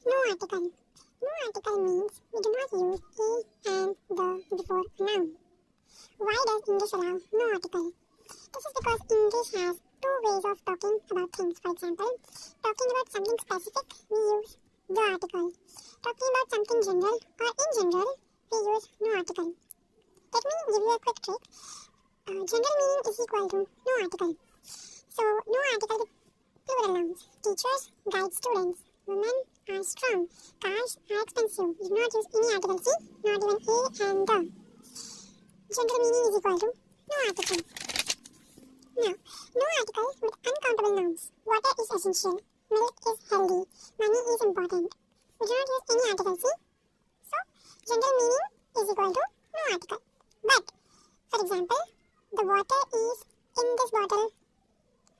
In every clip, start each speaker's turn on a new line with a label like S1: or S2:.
S1: No article. No article means we do not use a and the before a noun. Why does English allow no article? This is because English has two ways of talking about things. For example, talking about something specific, we use the article. Talking about something general or in general, we use no article. Let me give you a quick trick. General meaning is equal to no article. So, no article with plural nouns. Teachers guide students. Women are strong. Cars are expensive. You do not use any article C, not even a and the. General meaning is equal to no article. Now, no article with uncountable nouns. Water is essential. Milk is healthy. Money is important. We do not use any article C. So, general meaning is equal to no article. But, for example, the water is in this bottle.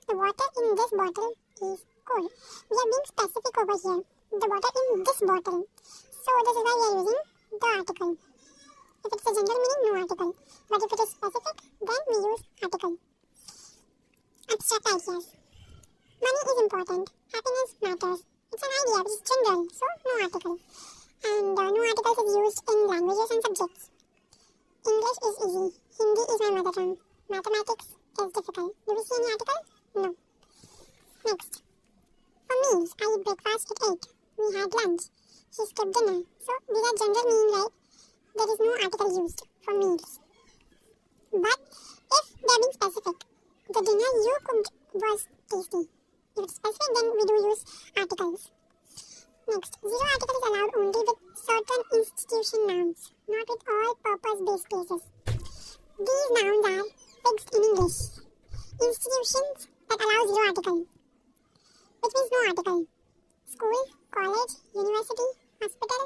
S1: The water in this bottle is cold. We are being specific over here. The water in this bottle. So, this is why we are using the article. If it's a general meaning, no article. But if it is specific, then we use article. Abstract ideas. Money is important. Happiness matters. It's an idea which is general, so no article. And no articles is used in languages and subjects. English is easy. Hindi is my mother tongue. Mathematics is difficult. Do we see any article? No. Next. For meals, I eat breakfast at 8. We had lunch. She skipped dinner. So these are general meaning, right? There is no article used for meals. But if they are being specific, the dinner you cooked was tasty. If it's specific, then we do use articles. Next, zero article is allowed only with certain institution nouns, not with all purpose-based places. These nouns are fixed in English. Institutions that allow zero article, which means no article. School, college, university, hospital,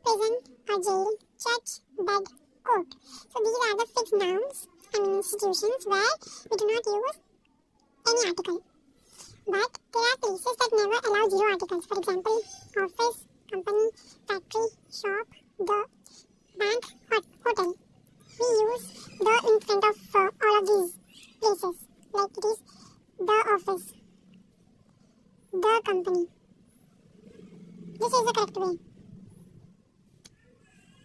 S1: prison or jail, church, bed, court. So these are the fixed nouns and institutions where we do not use any article. But there are places that never allow zero articles. For example, office, company, factory, shop, the bank, hotel. We use the in front of all of these places. Like it is the office, the company. This is the correct way.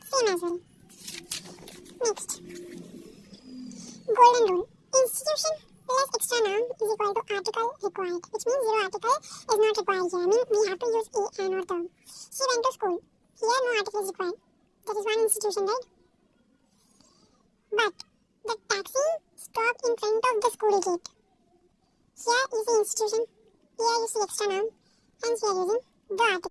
S1: Same as well. Next. Golden rule. Institution plus extra noun is equal to article required, which means zero article is not required here. I mean, we have to use a and or the. She went to school. Here, no article is required. That is one institution, right? But the taxi stopped in front of the school gate. Here is the institution. Here you see extra noun. Hence, we are using the article.